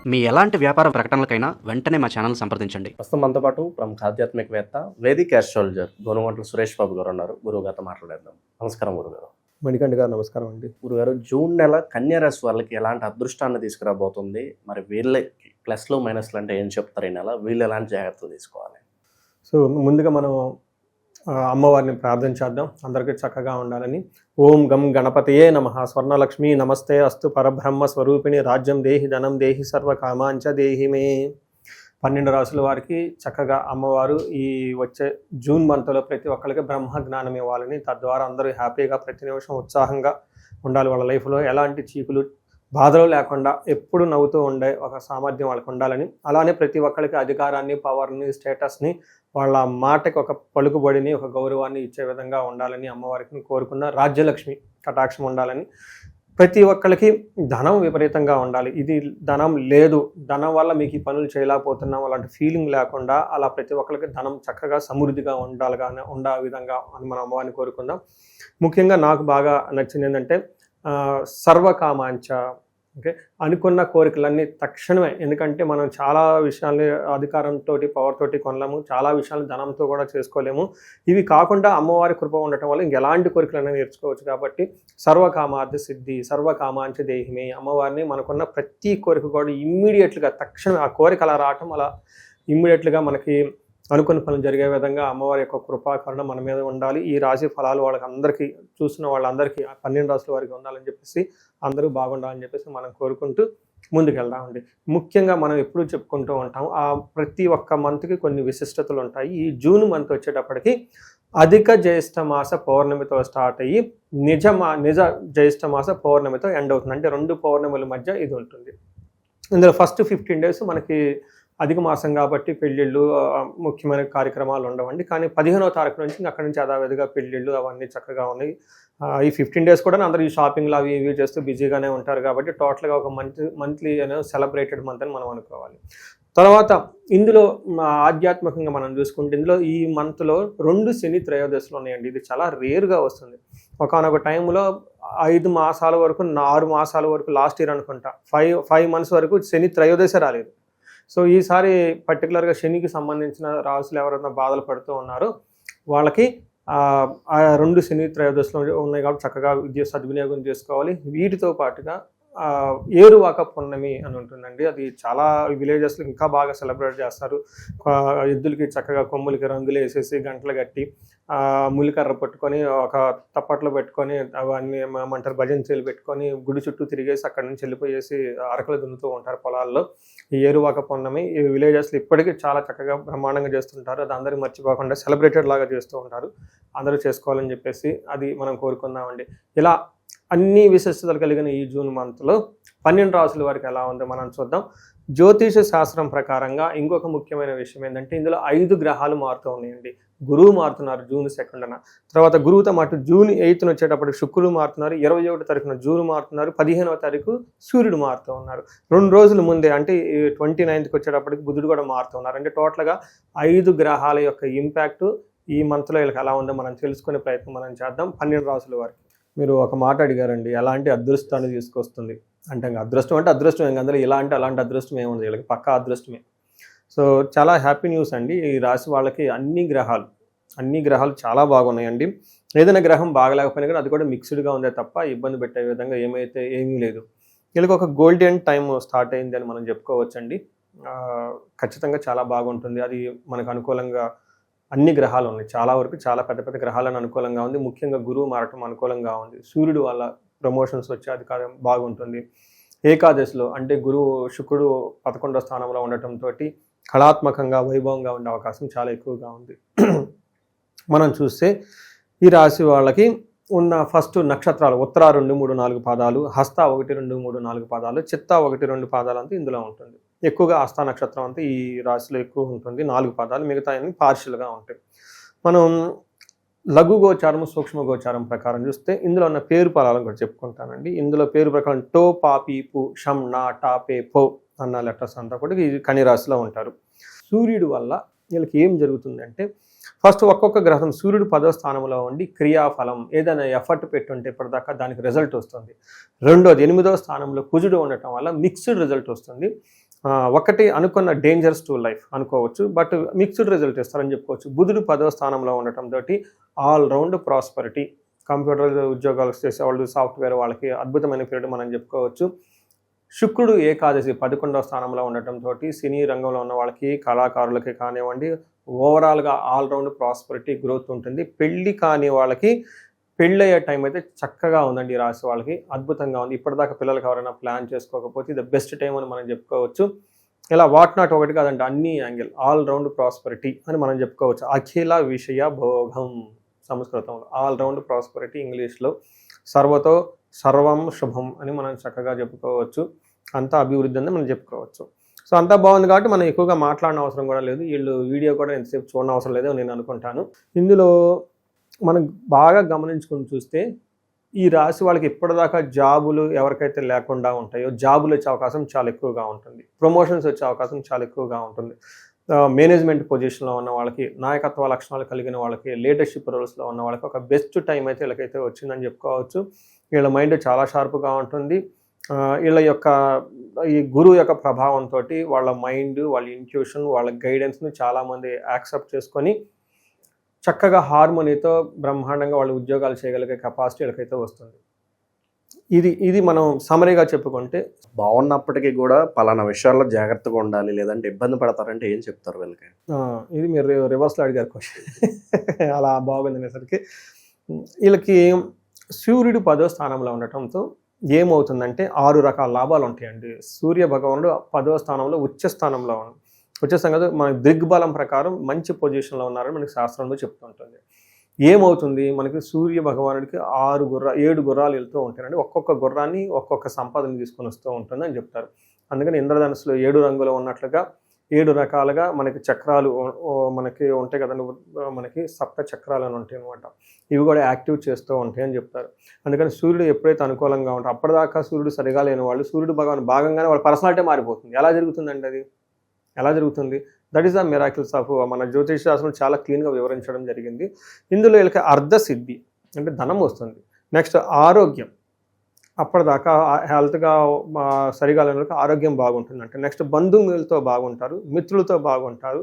మీ ఎలాంటి వ్యాపార ప్రకటనలకైనా వెంటనే మా ఛానల్ సంప్రదించండి. ప్రస్తుతం మనతో పాటు ప్రముఖ ఆధ్యాత్మికవేత్త వేదిక్ ఆస్ట్రాలజర్ గోనుగంట్ల సురేష్ బాబు గారు ఉన్నారు. గురువు గారితో మాట్లాడేద్దాం. నమస్కారం గురుగారు. మణికంఠ గారు నమస్కారం అండి. గురుగారు, జూన్ నెల కన్యా రాశి వాళ్ళకి ఎలాంటి అదృష్టాన్ని తీసుకురాబోతుంది? మరి వీళ్ళకి ప్లస్లు మైనస్లు అంటే ఏం చెప్తారు? ఈ నెల వీళ్ళు ఎలాంటి జాగ్రత్తలు తీసుకోవాలి? సో ముందుగా మనం అమ్మవారిని ప్రార్థన చేద్దాం, అందరికీ చక్కగా ఉండాలని. ఓం గం గణపతయే నమః. స్వర్ణలక్ష్మి నమస్తే అస్తు పరబ్రహ్మ స్వరూపిణి రాజ్యం దేహి ధనం దేహి సర్వ కామాంచ దేహి మే. 12 రాసుల వారికి చక్కగా అమ్మవారు ఈ వచ్చే జూన్ మంత్లో ప్రతి ఒక్కరికి బ్రహ్మ జ్ఞానం ఇవ్వాలని, తద్వారా అందరూ హ్యాపీగా ప్రతి నిమిషం ఉత్సాహంగా ఉండాలి. వాళ్ళ లైఫ్లో ఎలాంటి చీకులు బాధలు లేకుండా ఎప్పుడు నవ్వుతూ ఉండే ఒక సామర్థ్యం వాళ్ళకి ఉండాలని, అలానే ప్రతి ఒక్కరికి అధికారాన్ని, పవర్ని, స్టేటస్ని, వాళ్ళ మాటకి ఒక పలుకుబడిని, ఒక గౌరవాన్ని ఇచ్చే విధంగా ఉండాలని అమ్మవారికి కోరుకున్న. రాజ్యలక్ష్మి కటాక్షం ఉండాలని, ప్రతి ఒక్కరికి ధనం విపరీతంగా ఉండాలి. ఇది ధనం లేదు, ధనం వల్ల మీకు ఈ పనులు చేయలేకపోతున్నాం అలాంటి ఫీలింగ్ లేకుండా అలా ప్రతి ఒక్కరికి ధనం చక్కగా సమృద్ధిగా ఉండే విధంగా అని మనం అమ్మవారిని కోరుకుందాం. ముఖ్యంగా నాకు బాగా నచ్చింది ఏంటంటే సర్వకామాంచ. ఓకే, అనుకున్న కోరికలన్నీ తక్షణమే. ఎందుకంటే మనం చాలా విషయాల్ని అధికారంతో, పవర్ తోటి కొనలేము, చాలా విషయాలు ధనంతో కూడా చేసుకోలేము. ఇవి కాకుండా అమ్మవారి కృప ఉండటం వల్ల ఇంకెలాంటి కోరికలైనా నేర్చుకోవచ్చు. కాబట్టి సర్వకామార్థ సిద్ధి సర్వకామాంచ దేహిమే. అమ్మవారిని మనకున్న ప్రతి కోరిక కూడా ఇమ్మీడియట్గా తక్షణం ఆ కోరిక అలా రావటం, అలా ఇమ్మీడియట్గా మనకి అనుకున్న పనులు జరిగే విధంగా అమ్మవారి యొక్క కృపాకరణ మన మీద ఉండాలి. ఈ రాశి ఫలాలు వాళ్ళకి అందరికీ, చూసిన వాళ్ళందరికీ 12 రాశుల వారికి ఉండాలని చెప్పేసి, అందరూ బాగుండాలని చెప్పేసి మనం కోరుకుంటూ ముందుకెళ్దామండి. ముఖ్యంగా మనం ఎప్పుడూ చెప్పుకుంటూ ఉంటాం, ఆ ప్రతి ఒక్క మంత్కి కొన్ని విశిష్టతలు ఉంటాయి. ఈ జూన్ మంత్ వచ్చేటప్పటికి అధిక జ్యేష్ఠ మాస పౌర్ణమితో స్టార్ట్ అయ్యి నిజ జ్యేష్ఠ మాస పౌర్ణమితో ఎండ్ అవుతుంది. అంటే 2 పౌర్ణముల మధ్య ఇది ఉంటుంది. ఇందులో ఫస్ట్ 15 days మనకి అధిక మాసం కాబట్టి పెళ్ళిళ్ళు, ముఖ్యమైన కార్యక్రమాలు ఉండవండి. కానీ 15వ తారీఖు నుంచి అక్కడి నుంచి యథావిధిగా పెళ్ళిళ్ళు అవన్నీ చక్కగా ఉన్నాయి. ఈ 15 days కూడా అందరూ ఈ షాపింగ్లు అవి ఇవి చేస్తూ బిజీగానే ఉంటారు. కాబట్టి టోటల్గా ఒక మంత్లీ అనేది సెలబ్రేటెడ్ మంత్ అని మనం అనుకోవాలి. తర్వాత ఇందులో ఆధ్యాత్మికంగా మనం చూసుకుంటే, ఇందులో ఈ మంత్లో 2 శని త్రయోదశులు ఉన్నాయండి. ఇది చాలా రేర్గా వస్తుంది. ఒకనొక టైంలో 5 మాసాల వరకు, 6 మాసాల వరకు, లాస్ట్ ఇయర్ అనుకుంటా 5 months వరకు శని త్రయోదశ రాలేదు. సో ఈసారి పర్టికులర్గా శనికి సంబంధించిన రాసులు ఎవరైనా బాధలు పడుతూ ఉన్నారో వాళ్ళకి ఆ 2 శని త్రయోదశులు ఉన్నాయి కాబట్టి చక్కగా సద్వినియోగం చేసుకోవాలి. వీటితో పాటుగా ఏరువాక పున్నమి అని ఉంటుందండి. అది చాలా విలేజెస్లో ఇంకా బాగా సెలబ్రేట్ చేస్తారు. ఎద్దులకి చక్కగా కొమ్ములకి రంగులు వేసేసి, గంటలు కట్టి, ములికర్ర పట్టుకొని, ఒక తప్పట్లో పెట్టుకొని, అవన్నీ ఏమంటారు భజంచేలు పెట్టుకొని గుడి చుట్టూ తిరిగేసి అక్కడి నుంచి వెళ్ళిపోయేసి అరకలు దున్నుతూ ఉంటారు పొలాల్లో. ఈ ఏరువాక పున్నమి ఈ విలేజెస్లో ఇప్పటికీ చాలా చక్కగా బ్రహ్మాండంగా చేస్తుంటారు. అది అందరూ మర్చిపోకుండా సెలబ్రేటెడ్ లాగా చేస్తూ ఉంటారు. అందరూ చేసుకోవాలని చెప్పేసి అది మనం కోరుకుందామండి. ఇలా అన్ని విశిష్టతలు కలిగిన ఈ జూన్ మంత్లో 12 రాసుల వారికి ఎలా ఉందో మనం చూద్దాం. జ్యోతిష శాస్త్రం ప్రకారంగా ఇంకొక ముఖ్యమైన విషయం ఏంటంటే, ఇందులో 5 గ్రహాలు మారుతూ ఉన్నాయండి. గురువు మారుతున్నారు జూన్ 2న. తర్వాత గురువుతో మాటు జూన్ 8న వచ్చేటప్పటికి శుక్రుడు మారుతున్నారు. 21వ తారీఖున జూన్ మారుతున్నారు. 15వ తారీఖు సూర్యుడు మారుతూ ఉన్నారు. 2 రోజుల ముందే అంటే 29కి వచ్చేటప్పటికి బుధుడు కూడా మారుతూ ఉన్నారు. అంటే టోటల్గా 5 గ్రహాల యొక్క ఇంపాక్ట్ ఈ మంత్లో వీళ్ళకి ఎలా ఉందో మనం తెలుసుకునే ప్రయత్నం మనం చేద్దాం. 12 రాసుల వారికి మీరు ఒక మాట అడిగారండి, ఎలాంటి అదృష్టాన్ని తీసుకొస్తుంది అంటే, అదృష్టం అంటే అదృష్టం, అందులో ఇలాంటి అలాంటి అదృష్టం ఏముంది, వీళ్ళకి పక్కా అదృష్టమే. సో చాలా హ్యాపీ న్యూస్ అండి. ఈ రాశి వాళ్ళకి అన్ని గ్రహాలు చాలా బాగున్నాయండి. ఏదైనా గ్రహం బాగలేకపోయినా కానీ అది కూడా మిక్స్డ్గా ఉందే తప్ప ఇబ్బంది పెట్టే విధంగా ఏమీ లేదు. వీళ్ళకి ఒక గోల్డెన్ టైం స్టార్ట్ అయింది అని మనం చెప్పుకోవచ్చండి. ఖచ్చితంగా చాలా బాగుంటుంది. అది మనకు అనుకూలంగా అన్ని గ్రహాలు ఉన్నాయి. చాలా వరకు చాలా పెద్ద పెద్ద గ్రహాలను అనుకూలంగా ఉంది. ముఖ్యంగా గురువు మారటం అనుకూలంగా ఉంది. సూర్యుడు వల్ల ప్రమోషన్స్ వచ్చే అధికారం బాగుంటుంది. ఏకాదశిలో అంటే శుక్రుడు 11వ స్థానంలో ఉండటంతో కళాత్మకంగా, వైభవంగా ఉండే అవకాశం చాలా ఎక్కువగా ఉంది. మనం చూస్తే ఈ రాశి వాళ్ళకి ఉన్న ఫస్ట్ నక్షత్రాలు ఉత్తర 2, 3, 4 పాదాలు, హస్త 1, 2, 3, 4 పాదాలు, చిత్త 1, 2 పాదాలు అంతా ఇందులో ఉంటుంది. ఎక్కువగా హస్త నక్షత్రం అంతా ఈ రాశిలో ఎక్కువ ఉంటుంది, 4 పాదాలు. మిగతా అన్ని పార్షియల్గా ఉంటాయి. మనం లఘు గోచారం, సూక్ష్మ గోచారం ప్రకారం చూస్తే ఇందులో ఉన్న పేరు పదాలను కూడా చెప్పుకుంటానండి. ఇందులో పేరు ప్రకారం టో, పా, పీ, పు, షం, నా, టా, పే, పో అన్న లెటర్స్ అంతా కూడా ఈ కన్యా రాశిలో ఉంటారు. సూర్యుడు వల్ల వీళ్ళకి ఏం జరుగుతుందంటే, ఫస్ట్ ఒక్కొక్క గ్రహం సూర్యుడు 10వ స్థానంలో ఉండి క్రియాఫలం ఏదైనా ఎఫర్ట్ పెట్టుంటే ఇప్పటిదాకా దానికి రిజల్ట్ వస్తుంది. రెండోది 8వ స్థానంలో కుజుడు ఉండటం వల్ల మిక్స్డ్ రిజల్ట్ వస్తుంది. ఒకటి అనుకున్న డేంజర్స్ టు లైఫ్ అనుకోవచ్చు, బట్ మిక్స్డ్ రిజల్ట్ ఇస్తారని చెప్పుకోవచ్చు. బుధుడు 10వ స్థానంలో ఉండటంతో ఆల్ రౌండ్ ప్రాస్పరిటీ, కంప్యూటర్ ఉద్యోగాలు చేసే వాళ్ళు, సాఫ్ట్వేర్ వాళ్ళకి అద్భుతమైన పీరియడ్ మనం చెప్పుకోవచ్చు. శుక్రుడు ఏకాదశి 11వ స్థానంలో ఉండటంతో సినీ రంగంలో ఉన్న వాళ్ళకి, కళాకారులకి కానివ్వండి, ఓవరాల్గా ఆల్రౌండ్ ప్రాస్పరిటీ గ్రోత్ ఉంటుంది. పెళ్ళి కాని వాళ్ళకి పెళ్ళి అయ్యే టైం అయితే చక్కగా ఉందండి. ఈ రాశి వాళ్ళకి అద్భుతంగా ఉంది. ఇప్పటిదాకా పిల్లలకి ఎవరైనా ప్లాన్ చేసుకోకపోతే ఇది బెస్ట్ టైం అని మనం చెప్పుకోవచ్చు. ఇలా వాట్ నాట్ ఒకటి కాదండి, అన్ని యాంగిల్ ఆల్ రౌండ్ ప్రాస్పరిటీ అని మనం చెప్పుకోవచ్చు. అఖిల విషయ భోగం సంస్కృతంలో, ఆల్ రౌండ్ ప్రాస్పరిటీ ఇంగ్లీష్లో సర్వతో సర్వం శుభం అని మనం చక్కగా చెప్పుకోవచ్చు. అంతా అభివృద్ధి అని మనం చెప్పుకోవచ్చు. సో అంతా బాగుంది కాబట్టి మనం ఎక్కువగా మాట్లాడిన అవసరం కూడా లేదు. వీళ్ళు వీడియో కూడా ఎంతసేపు చూడని అవసరం లేదో నేను అనుకుంటాను. ఇందులో మనం బాగా గమనించుకొని చూస్తే ఈ రాశి వాళ్ళకి ఇప్పటిదాకా జాబులు ఎవరికైతే లేకుండా ఉంటాయో జాబులు వచ్చే అవకాశం చాలా ఎక్కువగా ఉంటుంది. ప్రమోషన్స్ వచ్చే అవకాశం చాలా ఎక్కువగా ఉంటుంది. మేనేజ్మెంట్ పొజిషన్లో ఉన్న వాళ్ళకి, నాయకత్వ లక్షణాలు కలిగిన వాళ్ళకి, లీడర్షిప్ రోల్స్లో ఉన్న వాళ్ళకి ఒక బెస్ట్ టైం అయితే వీళ్ళకైతే వచ్చిందని చెప్పుకోవచ్చు. వీళ్ళ మైండ్ చాలా షార్ప్గా ఉంటుంది. వీళ్ళ యొక్క ఈ గురువు యొక్క ప్రభావంతో వాళ్ళ మైండ్, వాళ్ళ ఇంట్యూషన్, వాళ్ళ గైడెన్స్ని చాలామంది యాక్సెప్ట్ చేసుకొని చక్కగా హార్మోనీతో బ్రహ్మాండంగా వాళ్ళు ఉద్యోగాలు చేయగలిగే కెపాసిటీ వీళ్ళకైతే వస్తుంది. ఇది మనం సమరీగా చెప్పుకుంటే, బాగున్నప్పటికీ కూడా పలానా విషయాల్లో జాగ్రత్తగా ఉండాలి, లేదంటే ఇబ్బంది పడతారంటే ఏం చెప్తారు వీళ్ళకి? ఇది మీరు రివర్స్లో అడిగారు క్వశ్చన్. అలా బాగుంది అనేసరికి వీళ్ళకి సూర్యుడు 10వ స్థానంలో ఉండటంతో ఏమవుతుందంటే 6 రకాల లాభాలు ఉంటాయండి. సూర్య భగవానుడు 10వ స్థానంలో ఉచ్చ స్థానంలో ఉన్నాడు. వచ్చేస్తాం కదా, మన దిగ్బలం ప్రకారం మంచి పొజిషన్లో ఉన్నారని మనకి శాస్త్రంలో చెప్తుంటుంది. ఏమవుతుంది, మనకి సూర్య భగవానుడికి 7 గుర్రాలు వెళ్తూ ఉంటాయండి. ఒక్కొక్క గుర్రాన్ని ఒక్కొక్క సంపదని తీసుకొని వస్తూ ఉంటుంది అని చెప్తారు. అందుకని ఇంద్రధనుస్సులో 7 రంగులు ఉన్నట్లుగా 7 రకాలుగా మనకి చక్రాలు మనకి ఉంటాయి కదండి. మనకి సప్త చక్రాలు అని ఉంటాయి అనమాట. ఇవి కూడా యాక్టివ్ చేస్తూ ఉంటాయి అని చెప్తారు. అందుకని సూర్యుడు ఎప్పుడైతే అనుకూలంగా ఉంటారో, అప్పటిదాకా సూర్యుడు సరిగా లేని వాళ్ళు సూర్యుడు భగవాన్ భాగంగానే వాళ్ళ పర్సనాలిటీ మారిపోతుంది. ఎలా జరుగుతుందండి అది? ఎలా జరుగుతుంది? That is the miracles of మన జ్యోతిష్ శాస్త్రం చాలా క్లీన్గా వివరించడం జరిగింది. ఇందులో వీళ్ళకి అర్ధసిద్ధి అంటే ధనం వస్తుంది. నెక్స్ట్ ఆరోగ్యం, అప్పటిదాకా హెల్త్గా సరిగా లేని వాళ్ళకి ఆరోగ్యం బాగుంటుంది అంటే. నెక్స్ట్ బంధువులతో బాగుంటారు, మిత్రులతో బాగుంటారు,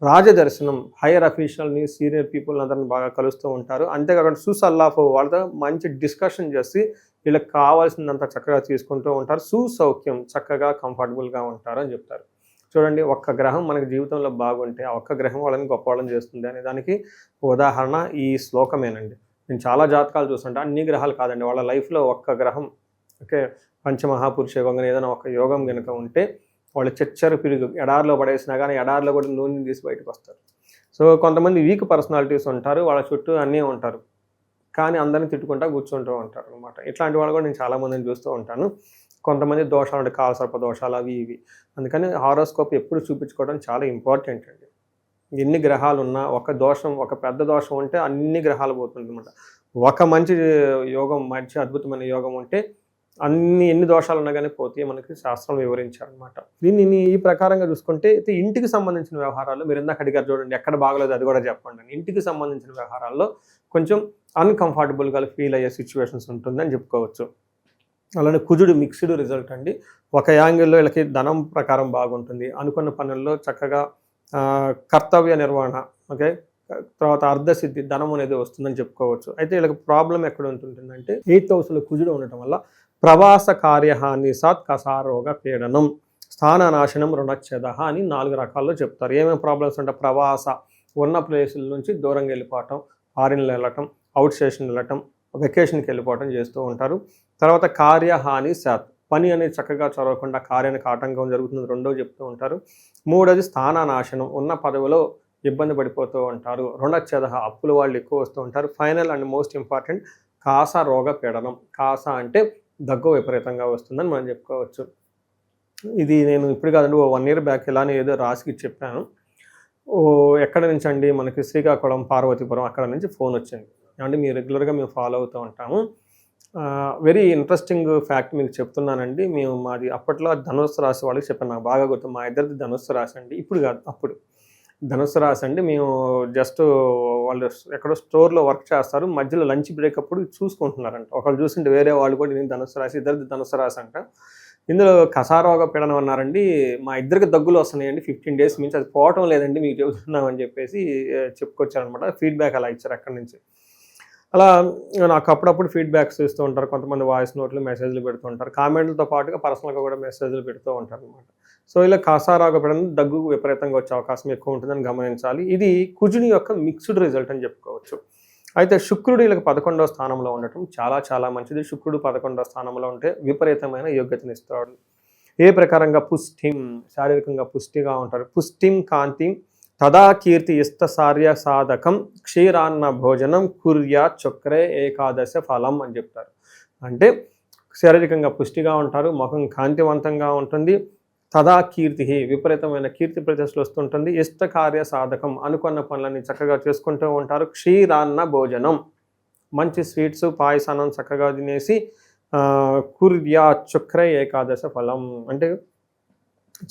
రాజదర్శనం, హైయర్ అఫీషియల్ని, సీనియర్ పీపుల్ని అందరిని బాగా కలుస్తూ ఉంటారు. అంతేకాకుండా సుసల్లాఫ్ వాళ్ళతో మంచి డిస్కషన్ చేసి వీళ్ళకి కావాల్సిందంతా చక్కగా తీసుకుంటూ ఉంటారు. సుసౌఖ్యం, చక్కగా కంఫర్టబుల్గా ఉంటారు అని చెప్తారు. చూడండి, ఒక్క గ్రహం మనకి జీవితంలో బాగుంటే ఆ ఒక్క గ్రహం వాళ్ళని గొప్పవాళ్ళని చేస్తుంది అనే దానికి ఉదాహరణ ఈ శ్లోకమేనండి. నేను చాలా జాతకాలు చూస్తుంటే అన్ని గ్రహాలు కాదండి, వాళ్ళ లైఫ్లో ఒక్క గ్రహం, ఓకే, పంచమహాపురుష యోగం ఏదైనా ఒక యోగం కనుక ఉంటే వాళ్ళు చెచ్చరు పిరుగు ఎడారిలో పడేసినా కానీ ఎడారిలో కూడా నూనె తీసి బయటకు వస్తారు. సో కొంతమంది వీక్ పర్సనాలిటీస్ ఉంటారు, వాళ్ళ చుట్టూ అన్నీ ఉంటారు, కానీ అందరినీ తిట్టుకుంటా కూర్చుంటూ ఉంటారు అనమాట. ఇట్లాంటి వాళ్ళు కూడా నేను చాలామందిని చూస్తూ ఉంటాను. కొంతమంది దోషాలు అంటే కాలసర్ప దోషాలు అవి ఇవి. అందుకని హారోస్కోప్ ఎప్పుడు చూపించుకోవడం చాలా ఇంపార్టెంట్ అండి. ఎన్ని గ్రహాలు ఉన్నా ఒక దోషం, ఒక పెద్ద దోషం ఉంటే అన్ని గ్రహాలు పోతుంది అనమాట. ఒక మంచి యోగం, మంచి అద్భుతమైన యోగం ఉంటే ఎన్ని దోషాలు ఉన్నా కానీ పోతే మనకి శాస్త్రం వివరించారనమాట. దీన్ని ఈ ప్రకారంగా చూసుకుంటే ఇంటికి సంబంధించిన వ్యవహారాల్లో మీరు ఇందాక అడిగారు చూడండి, ఎక్కడ బాగలేదు అది కూడా చెప్పండి. ఇంటికి సంబంధించిన వ్యవహారాల్లో కొంచెం అన్కంఫర్టబుల్గా ఫీల్ అయ్యే సిచ్యువేషన్స్ ఉంటుందని చెప్పుకోవచ్చు. అలానే కుజుడు మిక్స్డ్ రిజల్ట్ అండి. ఒక యాంగిల్లో వీళ్ళకి ధనం ప్రకారం బాగుంటుంది, అనుకున్న పనుల్లో చక్కగా కర్తవ్య నిర్వహణ, ఓకే, తర్వాత అర్ధసిద్ధి, ధనం అనేది వస్తుందని చెప్పుకోవచ్చు. అయితే వీళ్ళకి ప్రాబ్లం ఎక్కడ ఉంటుందంటే 8th హౌస్లో కుజుడు ఉండటం వల్ల ప్రవాస కార్యహాని సాత్ కసారోగ పీడనం, స్థాననాశనం, రుణచ్ఛేద అని 4 రకాల్లో చెప్తారు. ఏమేమి ప్రాబ్లమ్స్ అంటే ప్రవాస, ఉన్న ప్లేసుల నుంచి దూరంగా వెళ్ళిపోవటం, ఫారిన్లో వెళ్ళటం, అవుట్ స్టేషన్ వెళ్ళటం, వెకేషన్కి వెళ్ళిపోవటం చేస్తూ ఉంటారు. తర్వాత కార్యహాని సాత్, పని అనేది చక్కగా చదవకుండా కార్యానికి ఆటంకం జరుగుతుంది, రెండో చెప్తూ ఉంటారు. 3వది స్థాననాశనం, ఉన్న పదవిలో ఇబ్బంది పడిపోతూ ఉంటారు. రుణచ్ఛేద, అప్పుల వాళ్ళు ఎక్కువ వస్తూ ఉంటారు. ఫైనల్ అండ్ మోస్ట్ ఇంపార్టెంట్ కాస రోగ పీడనం. కాస అంటే దగ్గు విపరీతంగా వస్తుందని మనం చెప్పుకోవచ్చు. ఇది నేను ఇప్పుడు కాదండి, 1 year బ్యాక్ ఇలానే ఏదో రాసికి చెప్పాను. ఎక్కడ నుంచి అండి, మనకి శ్రీకాకుళం, పార్వతీపురం అక్కడ నుంచి ఫోన్ వచ్చింది. అంటే మేము రెగ్యులర్గా మేము ఫాలో అవుతూ ఉంటాము. వెరీ ఇంట్రెస్టింగ్ ఫ్యాక్ట్ మీకు చెప్తున్నానండి. మాది అప్పట్లో ధనుస్సు రాశి వాళ్ళకి చెప్పాను, నాకు బాగా గుర్తు. మా ఇద్దరిది ధనుస్సు రాశి అండి, ఇప్పుడు కాదు అప్పుడు ధనుస్సు రాశి అండి. మేము జస్ట్ వాళ్ళు ఎక్కడో స్టోర్లో వర్క్ చేస్తారు, మధ్యలో లంచ్ బ్రేక్ అప్పుడు చూసుకుంటున్నారంట. ఒకళ్ళు చూసింటే వేరే వాళ్ళు కూడా నేను ధనుస్సు రాశి, ఇద్దరిది ధనుస్సు రాశి అంట. ఇందులో కసారోగ పీడనం అన్నారండి. మా ఇద్దరికి దగ్గులు వస్తున్నాయండి 15 డేస్ నుంచి, అది పోవటం లేదండి మీకు చెబుతున్నామని చెప్పేసి చెప్పుకొచ్చారనమాట. ఫీడ్బ్యాక్ అలా ఇచ్చారు అక్కడి నుంచి. అలా నాకు అప్పుడప్పుడు ఫీడ్బ్యాక్స్ ఇస్తూ ఉంటారు. కొంతమంది వాయిస్ నోట్లు, మెసేజ్లు పెడుతూ ఉంటారు. కామెంట్లతో పాటుగా పర్సనల్గా కూడా మెసేజ్లు పెడుతూ ఉంటారు అనమాట. సో ఇలా కసారోగ పీడనం దగ్గు విపరీతంగా వచ్చే అవకాశం ఎక్కువ ఉంటుందని గమనించాలి. ఇది కుజుని యొక్క మిక్స్డ్ రిజల్ట్ అని చెప్పుకోవచ్చు. అయితే శుక్రుడు వీళ్ళకి 11వ స్థానంలో ఉండటం చాలా చాలా మంచిది. శుక్రుడు 11వ స్థానంలో ఉంటే విపరీతమైన యోగ్యతనిస్తాడు. ఏ ప్రకారంగా పుష్టిం, శారీరకంగా పుష్టిగా ఉంటారు. పుష్టిం కాంతిం తదా కీర్తి ఇష్టసార్య సాధకం క్షీరాన్న భోజనం కుర్యా చక్రే ఏకాదశ ఫలం అని చెప్తారు. అంటే శారీరకంగా పుష్టిగా ఉంటారు, ముఖం కాంతివంతంగా ఉంటుంది. తదా కీర్తి, విపరీతమైన కీర్తి ప్రతిష్టలు వస్తుంటుంది. ఇష్టకార్య సాధకం, అనుకున్న పనులన్నీ చక్కగా చేసుకుంటూ ఉంటారు. క్షీరాన్న భోజనం, మంచి స్వీట్స్ పాయసానం చక్కగా తినేసి కుర్యా చక్ర ఏకాదశ ఫలం అంటే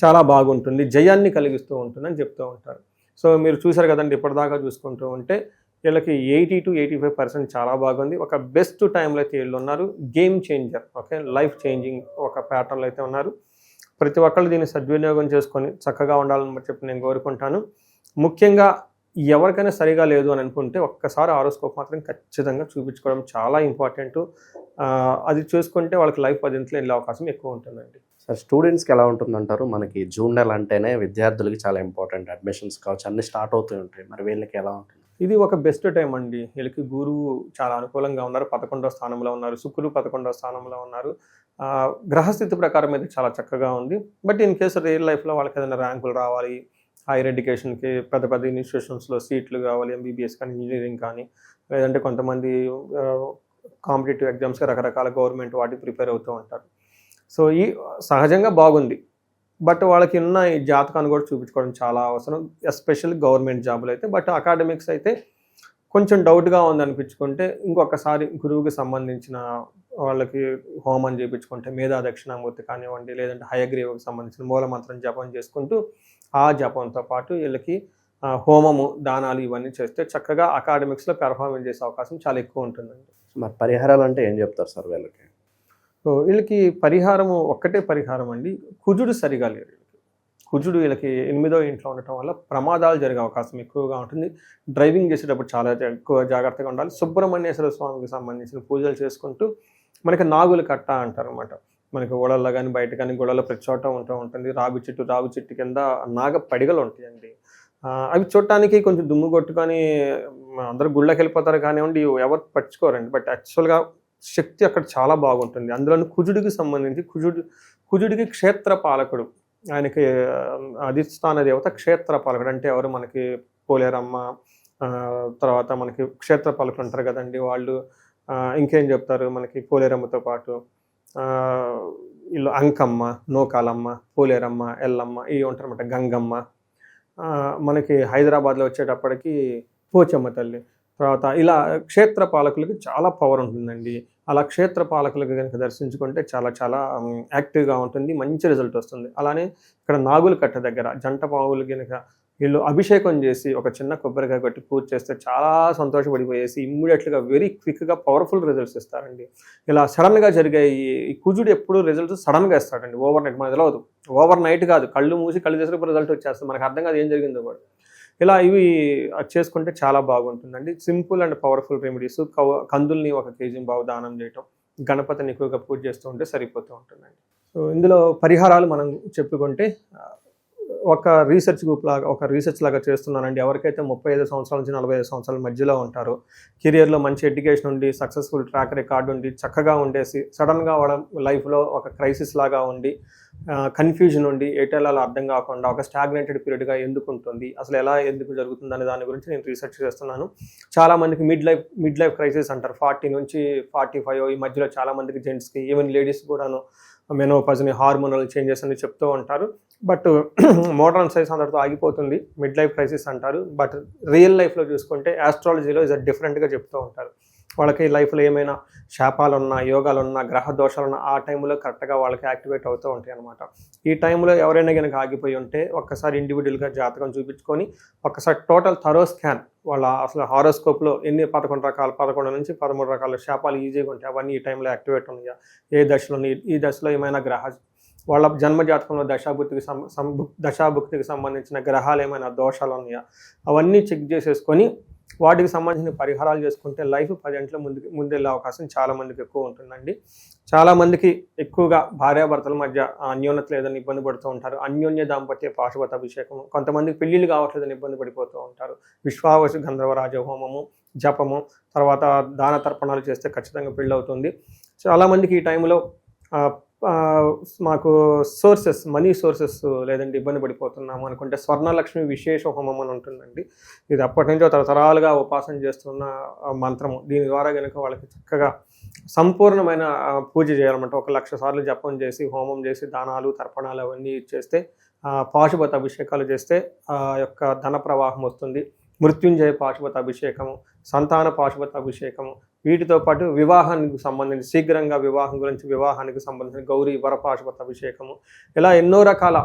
చాలా బాగుంటుంది, జయాన్ని కలిగిస్తూ ఉంటుందని చెప్తూ ఉంటారు. సో మీరు చూసారు కదండి, ఇప్పటిదాకా చూసుకుంటూ ఉంటే వీళ్ళకి 80 to 85% చాలా బాగుంది. ఒక బెస్ట్ టైంలో అయితే వీళ్ళు ఉన్నారు. Game changer, okay, life changing ఒక ప్యాటర్న్లో అయితే ఉన్నారు. ప్రతి ఒక్కళ్ళు దీన్ని సద్వినియోగం చేసుకొని చక్కగా ఉండాలని చెప్పి నేను కోరుకుంటాను. ముఖ్యంగా ఎవరికైనా సరిగా లేదు అని అనుకుంటే ఒక్కసారి హారోస్కోప్ మాత్రం ఖచ్చితంగా చూపించుకోవడం చాలా ఇంపార్టెంట్. అది చూసుకుంటే వాళ్ళకి లైఫ్ పదింతలో వెళ్ళే అవకాశం ఎక్కువ ఉంటుందండి. సార్, స్టూడెంట్స్కి ఎలా ఉంటుందంటారు? మనకి జూన్ నెల అంటేనే విద్యార్థులకి చాలా ఇంపార్టెంట్, అడ్మిషన్స్ కావచ్చు అన్నీ స్టార్ట్ అవుతూ ఉంటాయి. మరి వీళ్ళకి ఎలా ఉంటుంది? ఇది ఒక బెస్ట్ టైం అండి. వీళ్ళకి గురువు చాలా అనుకూలంగా ఉన్నారు, 11వ స్థానంలో ఉన్నారు. శుక్రుడు 11వ స్థానంలో ఉన్నారు. గ్రహస్థితి ప్రకారం అయితే చాలా చక్కగా ఉంది. బట్ ఇన్ కేసు రియల్ లైఫ్లో వాళ్ళకి ఏదైనా ర్యాంకులు రావాలి, హైయర్ ఎడ్యుకేషన్కి పెద్ద పెద్ద ఇన్స్టిట్యూషన్స్లో సీట్లు కావాలి, ఎంబీబీఎస్ కానీ ఇంజనీరింగ్ కానీ, లేదంటే కొంతమంది కాంపిటేటివ్ ఎగ్జామ్స్కి రకరకాల గవర్నమెంట్ వాటికి ప్రిపేర్ అవుతూ ఉంటారు. సో ఈ సహజంగా బాగుంది. బట్ వాళ్ళకి ఉన్న ఈ జాతకాన్ని కూడా చూపించుకోవడం చాలా అవసరం, ఎస్పెషల్లీ గవర్నమెంట్ జాబులు అయితే. బట్ అకాడమిక్స్ అయితే కొంచెం డౌట్గా ఉంది అనిపించుకుంటే ఇంకొకసారి గురువుకి సంబంధించిన వాళ్ళకి హోమం చేయించుకుంటే, మేధా దక్షిణామూర్తి కానివ్వండి, లేదంటే హయగ్రీవకు సంబంధించిన మూలమంత్రం జపం చేసుకుంటూ ఆ జపంతో పాటు వీళ్ళకి హోమము, దానాలు ఇవన్నీ చేస్తే చక్కగా అకాడమిక్స్లో పెర్ఫార్మెన్స్ చేసే అవకాశం చాలా ఎక్కువ ఉంటుందండి. మరి పరిహారాలు అంటే ఏం చెప్తారు సార్ వీళ్ళకి? సో వీళ్ళకి పరిహారము ఒక్కటే పరిహారం అండి, కుజుడు సరిగా లేరు. కుజుడు వీళ్ళకి 8వ ఇంట్లో ఉండటం వల్ల ప్రమాదాలు జరిగే అవకాశం ఎక్కువగా ఉంటుంది. డ్రైవింగ్ చేసేటప్పుడు చాలా ఎక్కువ జాగ్రత్తగా ఉండాలి. సుబ్రహ్మణ్యేశ్వర స్వామికి సంబంధించిన పూజలు చేసుకుంటూ, మనకి నాగుల కట్ట అంటారు అనమాట. మనకి ఓడల్లో కానీ బయట కానీ గొడవలో ప్రతి చోట ఉంటూ ఉంటుంది. రావి చెట్టు కింద నాగ పడిగలు ఉంటాయండి. అవి చూడటానికి కొంచెం దుమ్ము కొట్టుకొని అందరూ గుళ్ళకి వెళ్ళిపోతారు కానివ్వండి, ఎవరు పట్టించుకోరండి. బట్ యాక్చువల్గా శక్తి అక్కడ చాలా బాగుంటుంది. అందులోని కుజుడికి సంబంధించి కుజుడికి క్షేత్ర పాలకుడు, ఆయనకి అధిష్టాన దేవత క్షేత్ర పాలకుడు. అంటే ఎవరు? మనకి పోలేరమ్మ, తర్వాత మనకి క్షేత్ర పాలకులు ఉంటారు కదండి వాళ్ళు. ఇంకేం చెప్తారు? మనకి పోలేరమ్మతో పాటు వీళ్ళు అంకమ్మ, నూకాలమ్మ, పోలేరమ్మ, ఎల్లమ్మ ఇవి ఉంటారన్నమాట. గంగమ్మ. మనకి హైదరాబాద్లో వచ్చేటప్పటికి పోచమ్మ తల్లి. తర్వాత ఇలా క్షేత్ర పాలకులకి చాలా పవర్ ఉంటుందండి. అలా క్షేత్ర పాలకులకు కనుక దర్శించుకుంటే చాలా చాలా యాక్టివ్గా ఉంటుంది, మంచి రిజల్ట్ వస్తుంది. అలానే ఇక్కడ నాగుల కట్ట దగ్గర జంట పావులు కనుక వీళ్ళు అభిషేకం చేసి ఒక చిన్న కొబ్బరికాయ కొట్టి పూజ చేస్తే చాలా సంతోషపడిపోయేసి ఇమ్మీడియట్గా వెరీ క్విక్గా పవర్ఫుల్ రిజల్ట్స్ ఇస్తారండి. ఇలా సడన్గా జరిగే ఈ కుజుడు ఎప్పుడు రిజల్ట్స్ సడన్గా ఇస్తాడండి. ఓవర్ నైట్ మనకు తెలియదు, ఓవర్ నైట్ కాదు, కళ్ళు మూసి కళ్ళు చేసినప్పుడు రిజల్ట్ వచ్చేస్తుంది, మనకు అర్థం కాదు ఏం జరిగిందో కూడా. ఇలా ఇవి చేసుకుంటే చాలా బాగుంటుందండి. Simple and powerful remedies. కందుల్ని 1 kg దానం చేయటం, గణపతిని ఎక్కువగా పూజ చేస్తూ ఉంటే సరిపోతూ ఉంటుందండి. సో ఇందులో పరిహారాలు మనం చెప్పుకుంటే ఒక రీసెర్చ్ లాగా చేస్తున్నానండి. ఎవరికైతే 35 సంవత్సరాల నుంచి 45 సంవత్సరాల మధ్యలో ఉంటారో, కెరియర్లో మంచి ఎడ్యుకేషన్ ఉండి, సక్సెస్ఫుల్ ట్రాక్ రికార్డు ఉండి, చక్కగా ఉండేసి సడన్గా వాళ్ళ లైఫ్లో ఒక క్రైసిస్ లాగా ఉండి, కన్ఫ్యూజన్ ఉండి, ఎటెలాలో అర్థం కాకుండా ఒక స్టాగ్నేటెడ్ పీరియడ్గా ఎందుకు ఉంటుంది, అసలు ఎందుకు జరుగుతుంది అనే దాని గురించి నేను రీసెర్చ్ చేస్తున్నాను. చాలామందికి మిడ్ లైఫ్ క్రైసిస్ అంటారు. 40 నుంచి 45 ఈ మధ్యలో చాలామందికి, జెంట్స్కి, ఈవెన్ లేడీస్ కూడాను మెనోపాజ్ని, హార్మోనల్ చేంజెస్ అని చెప్తూ ఉంటారు. బట్ మోడర్న్ సైన్స్ అందరితో ఆగిపోతుంది, మిడ్ లైఫ్ క్రైసిస్ అంటారు. బట్ రియల్ లైఫ్లో చూసుకుంటే ఆస్ట్రాలజీలో డిఫరెంట్గా చెప్తూ ఉంటారు. వాళ్ళకి లైఫ్లో ఏమైనా శాపాలున్నా, యోగాలున్నా, గ్రహ దోషాలున్నా ఆ టైంలో కరెక్ట్గా వాళ్ళకి యాక్టివేట్ అవుతూ ఉంటాయి అన్నమాట. ఈ టైంలో ఎవరైనా కనుక ఆగిపోయి ఉంటే ఒక్కసారి ఇండివిజువల్గా జాతకం చూపించుకొని ఒక్కసారి టోటల్ థరో స్కాన్, వాళ్ళ అసలు హారోస్కోప్లో ఎన్ని 11 నుంచి 13 రకాల శాపాలు ఈజీగా ఉంటాయి, అవన్నీ ఈ టైంలో యాక్టివేట్ ఉన్నాయా, ఏ దశలో, ఈ దశలో ఏమైనా వాళ్ళ జన్మజాతకంలో దశాభుక్తికి సంబంధించిన గ్రహాలు ఏమైనా దోషాలు ఉన్నాయా అవన్నీ చెక్ చేసేసుకొని వాటికి సంబంధించిన పరిహారాలు చేసుకుంటే లైఫ్ 10 గంటల ముందెళ్ళే అవకాశం చాలామందికి ఎక్కువ ఉంటుందండి. చాలామందికి ఎక్కువగా భార్యాభర్తల మధ్య అన్యోన్యత లేదని ఇబ్బంది పడుతూ ఉంటారు. అన్యోన్య దాంపత్య పాశుపత అభిషేకము, కొంతమందికి పెళ్ళిళ్ళు కావట్లేదని ఇబ్బంది పడిపోతూ ఉంటారు. విశ్వావసు గంధర్వరాజ హోమము, జపము, తర్వాత దాన తర్పణాలు చేస్తే ఖచ్చితంగా పెళ్ళి అవుతుంది. చాలామందికి ఈ టైంలో మాకు మనీ సోర్సెస్ లేదంటే ఇబ్బంది పడిపోతున్నాము అనుకుంటే స్వర్ణలక్ష్మి విశేష హోమం అని ఉంటుందండి. ఇది అప్పటి నుంచో తరతరాలుగా ఉపాసన చేస్తున్న మంత్రము. దీని ద్వారా కనుక వాళ్ళకి చక్కగా సంపూర్ణమైన పూజ చేయాలన్నమాట. 1,00,000 సార్లు జపం చేసి, హోమం చేసి, దానాలు తర్పణాలు అవన్నీ చేస్తే, పాశుపత అభిషేకాలు చేస్తే ఆ యొక్క ధన ప్రవాహం వస్తుంది. మృత్యుంజయ పాశుపత అభిషేకము, సంతాన పాశుపత అభిషేకము, వీటితో పాటు వివాహానికి సంబంధించి శీఘ్రంగా వివాహానికి సంబంధించిన గౌరీ వర పాశుపత అభిషేకము, ఇలా ఎన్నో రకాల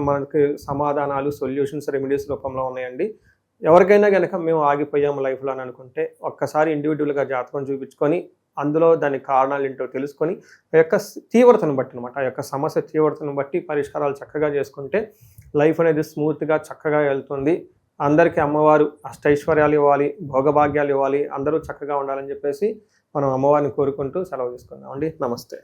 మనకి సమాధానాలు, సొల్యూషన్స్, రెమెడీస్ రూపంలో ఉన్నాయండి. ఎవరికైనా కనుక మేము ఆగిపోయాము లైఫ్లో అని అనుకుంటే ఒక్కసారి ఇండివిజువల్గా జాతకం చూపించుకొని అందులో దాని కారణాలు ఏంటో తెలుసుకొని ఆ యొక్క తీవ్రతను బట్టి అనమాట, ఆ యొక్క సమస్య తీవ్రతను బట్టి పరిష్కారాలు చక్కగా చేసుకుంటే లైఫ్ అనేది స్మూత్గా చక్కగా వెళ్తుంది. అందరికీ అమ్మవారు అష్టైశ్వర్యాలు ఇవ్వాలి, భోగభాగ్యాలు ఇవ్వాలి, అందరూ చక్కగా ఉండాలని చెప్పేసి మనం అమ్మవారిని కోరుకుంటూ సెలవు తీసుకుందాం అండి. నమస్తే.